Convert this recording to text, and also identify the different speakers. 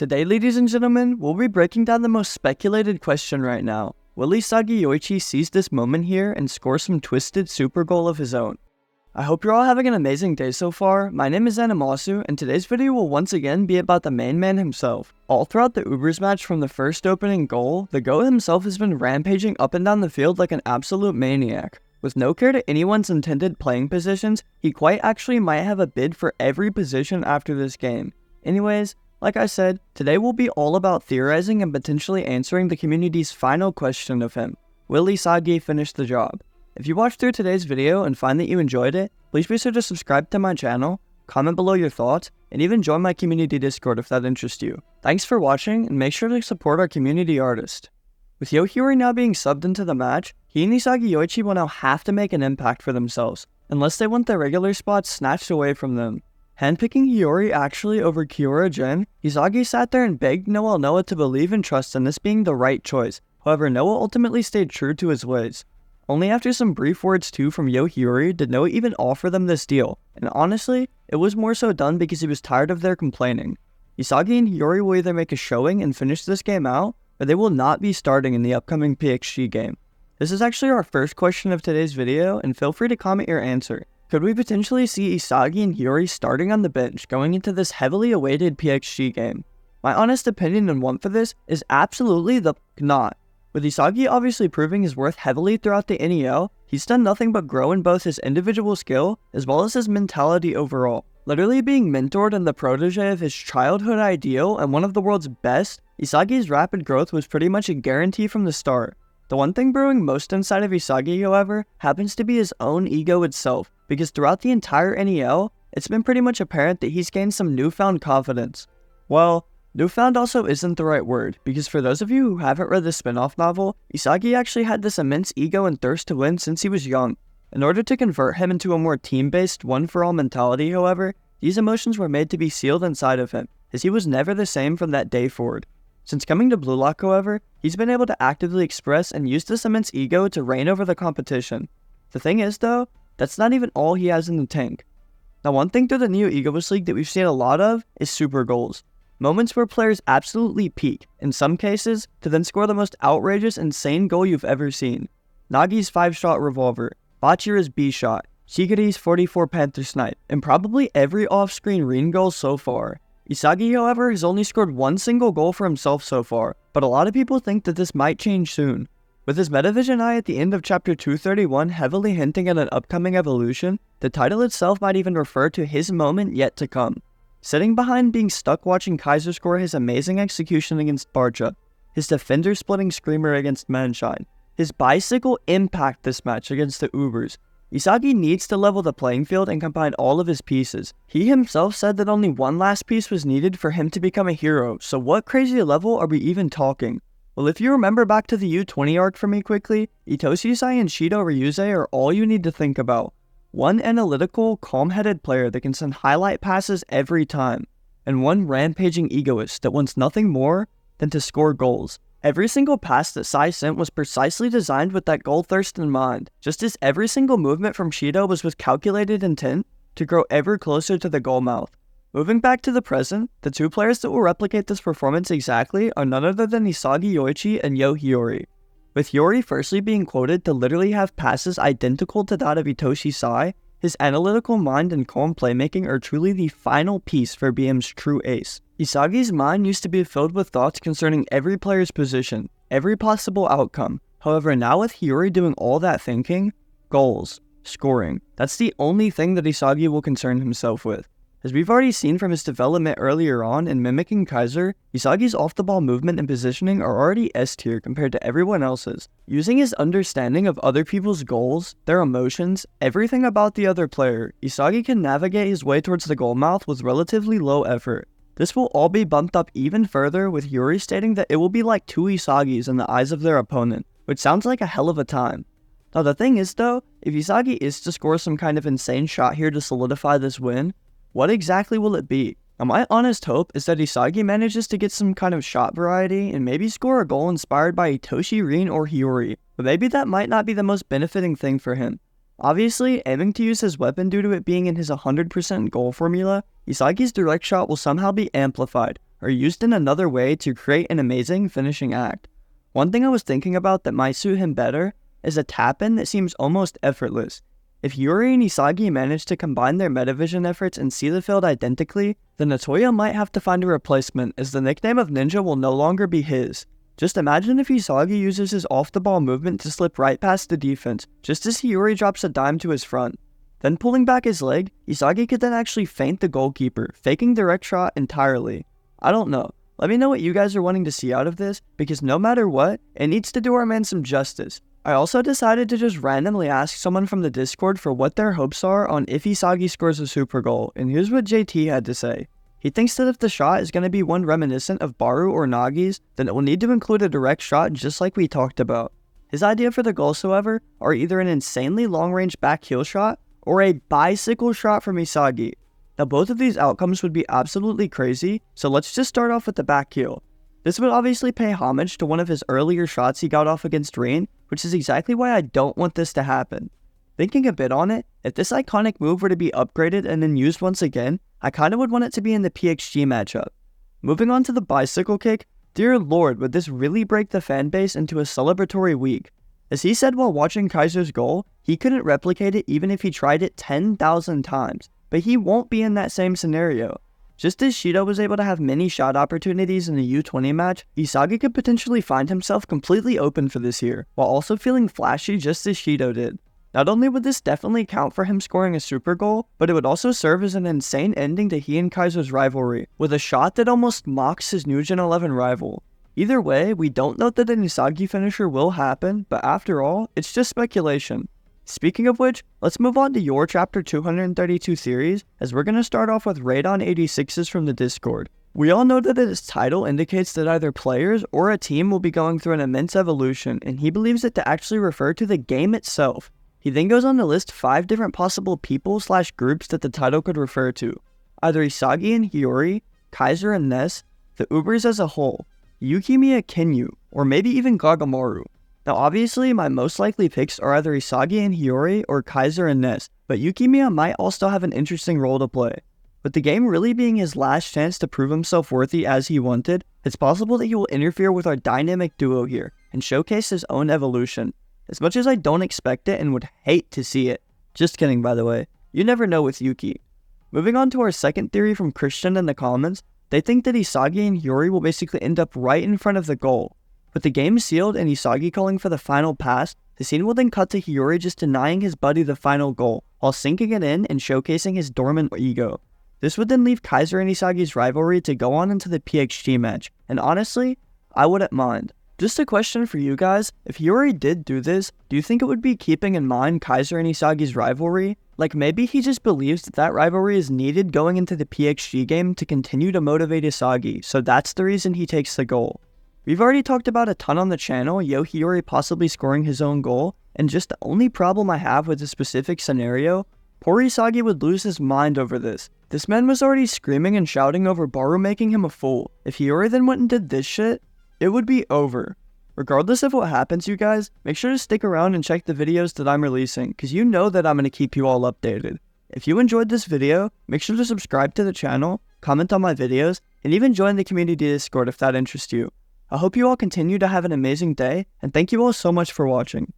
Speaker 1: Today, ladies and gentlemen, we'll be breaking down the most speculated question right now. Will Isagi yoichi seize this moment here and score some twisted super goal of his own? I hope you're all having an amazing day so far. My name is Animasu, and today's video will once again be about the main man himself. All throughout the Ubers match from the first opening goal, the GOAT himself has been rampaging up and down the field like an absolute maniac. With no care to anyone's intended playing positions, he quite actually might have a bid for every position after this game. Anyways, like I said, today will be all about theorizing and potentially answering the community's final question of him. Will Isagi finish the job? If you watched through today's video and find that you enjoyed it, please be sure to subscribe to my channel, comment below your thoughts, and even join my community Discord if that interests you. Thanks for watching, and make sure to support our community artist. With Hiori now being subbed into the match, he and Isagi yoichi will now have to make an impact for themselves, unless they want their regular spots snatched away from them. Handpicking Hiori actually over Kiora Jin, Isagi sat there and begged Noah to believe and trust in this being the right choice. However, Noah ultimately stayed true to his ways. Only after some brief words too from Hiori did Noah even offer them this deal, and honestly, it was more so done because he was tired of their complaining. Isagi and Hiori will either make a showing and finish this game out, or they will not be starting in the upcoming PXG game. This is actually our first question of today's video, and feel free to comment your answer. Could we potentially see Isagi and Hiori starting on the bench going into this heavily awaited PXG game? My honest opinion and want for this is absolutely the not. With Isagi obviously proving his worth heavily throughout the NEL, he's done nothing but grow in both his individual skill as well as his mentality overall. Literally being mentored and the protege of his childhood ideal and one of the world's best, Isagi's rapid growth was pretty much a guarantee from the start. The one thing brewing most inside of Isagi, however, happens to be his own ego itself, because throughout the entire NEL, it's been pretty much apparent that he's gained some newfound confidence. Well, newfound also isn't the right word, because for those of you who haven't read the spin-off novel, Isagi actually had this immense ego and thirst to win since he was young. In order to convert him into a more team-based, one-for-all mentality, however, these emotions were made to be sealed inside of him, as he was never the same from that day forward. Since coming to Blue Lock, however, he's been able to actively express and use this immense ego to reign over the competition. The thing is though, that's not even all he has in the tank. Now one thing through the Neo Egoist League that we've seen a lot of is super goals. Moments where players absolutely peak, in some cases, to then score the most outrageous, insane goal you've ever seen. Nagi's 5-shot revolver, Bachira's B-shot, Shigeri's 44 Panther snipe, and probably every off-screen Rin goal so far. Isagi, however, has only scored one single goal for himself so far, but a lot of people think that this might change soon. With his Metavision eye at the end of chapter 231 heavily hinting at an upcoming evolution, the title itself might even refer to his moment yet to come. Sitting behind being stuck watching Kaiser score his amazing execution against Barca, his defender-splitting screamer against Munchen, his bicycle impact this match against the Ubers, Isagi needs to level the playing field and combine all of his pieces. He himself said that only one last piece was needed for him to become a hero, so what crazy level are we even talking? Well, if you remember back to the U20 arc for me quickly, Itoshi-sai and Shido Ryuze are all you need to think about. One analytical, calm-headed player that can send highlight passes every time, and one rampaging egoist that wants nothing more than to score goals. Every single pass that Sai sent was precisely designed with that goal thirst in mind, just as every single movement from Shido was with calculated intent to grow ever closer to the goal mouth. Moving back to the present, the two players that will replicate this performance exactly are none other than Isagi yoichi and Hiori. With Hiori firstly being quoted to literally have passes identical to that of Itoshi Sai, his analytical mind and calm playmaking are truly the final piece for BM's true ace. Isagi's mind used to be filled with thoughts concerning every player's position, every possible outcome. However, now with Hiori doing all that thinking, goals, scoring, that's the only thing that Isagi will concern himself with. As we've already seen from his development earlier on in mimicking Kaiser, Isagi's off-the-ball movement and positioning are already S-tier compared to everyone else's. Using his understanding of other people's goals, their emotions, everything about the other player, Isagi can navigate his way towards the goal mouth with relatively low effort. This will all be bumped up even further with Hiori stating that it will be like two Isagis in the eyes of their opponent, which sounds like a hell of a time. Now the thing is though, if Isagi is to score some kind of insane shot here to solidify this win, what exactly will it be? Now my honest hope is that Isagi manages to get some kind of shot variety and maybe score a goal inspired by Itoshi, Rin, or Hiori, but maybe that might not be the most benefiting thing for him. Obviously, aiming to use his weapon due to it being in his 100% goal formula, Isagi's direct shot will somehow be amplified, are used in another way to create an amazing finishing act. One thing I was thinking about that might suit him better is a tap-in that seems almost effortless. If Hiori and Isagi manage to combine their metavision efforts and see the field identically, then Otoya might have to find a replacement, as the nickname of Ninja will no longer be his. Just imagine if Isagi uses his off-the-ball movement to slip right past the defense, just as Hiori drops a dime to his front. Then pulling back his leg, Isagi could then actually feint the goalkeeper, faking direct shot entirely. I don't know. Let me know what you guys are wanting to see out of this, because no matter what, it needs to do our man some justice. I also decided to just randomly ask someone from the Discord for what their hopes are on if Isagi scores a super goal, and here's what JT had to say. He thinks that if the shot is going to be one reminiscent of Barou or Nagi's, then it will need to include a direct shot just like we talked about. His idea for the goals, however, are either an insanely long-range back heel shot, or a bicycle shot from Isagi. Now both of these outcomes would be absolutely crazy, so let's just start off with the back heel. This would obviously pay homage to one of his earlier shots he got off against Rain, which is exactly why I don't want this to happen. Thinking a bit on it, if this iconic move were to be upgraded and then used once again, I kinda would want it to be in the PXG matchup. Moving on to the bicycle kick, dear lord, would this really break the fanbase into a celebratory week. As he said while watching Kaiser's goal, he couldn't replicate it even if he tried it 10,000 times, but he won't be in that same scenario. Just as Shido was able to have many shot opportunities in a U20 match, Isagi could potentially find himself completely open for this here, while also feeling flashy just as Shido did. Not only would this definitely count for him scoring a super goal, but it would also serve as an insane ending to he and Kaiser's rivalry, with a shot that almost mocks his New Gen 11 rival. Either way, we don't know that an Isagi finisher will happen, but after all, it's just speculation. Speaking of which, let's move on to your chapter 232 theories, as we're going to start off with Radon 86's from the Discord. We all know that its title indicates that either players or a team will be going through an immense evolution, and he believes it to actually refer to the game itself. He then goes on to list 5 different possible people/groups that the title could refer to. Either Isagi and Hiori, Kaiser and Ness, the Ubers as a whole, Yukimiya Kinyu, or maybe even Gagamaru. Now obviously, my most likely picks are either Isagi and Hiori or Kaiser and Ness, but Yukimiya might also have an interesting role to play. With the game really being his last chance to prove himself worthy as he wanted, it's possible that he will interfere with our dynamic duo here, and showcase his own evolution. As much as I don't expect it and would hate to see it. Just kidding, by the way. You never know with Yuki. Moving on to our second theory from Christian in the comments, they think that Isagi and Hiori will basically end up right in front of the goal. With the game sealed and Isagi calling for the final pass, the scene will then cut to Hiori just denying his buddy the final goal, while sinking it in and showcasing his dormant ego. This would then leave Kaiser and Isagi's rivalry to go on into the PXG match, and honestly, I wouldn't mind. Just a question for you guys, if Hiori did do this, do you think it would be keeping in mind Kaiser and Isagi's rivalry? Like maybe he just believes that that rivalry is needed going into the PXG game to continue to motivate Isagi, so that's the reason he takes the goal. We've already talked about a ton on the channel, Hiori possibly scoring his own goal, and just the only problem I have with this specific scenario, poor Isagi would lose his mind over this. This man was already screaming and shouting over Barou making him a fool. If Hiori then went and did this shit, it would be over. Regardless of what happens, you guys, make sure to stick around and check the videos that I'm releasing, because you know that I'm going to keep you all updated. If you enjoyed this video, make sure to subscribe to the channel, comment on my videos, and even join the community Discord if that interests you. I hope you all continue to have an amazing day, and thank you all so much for watching.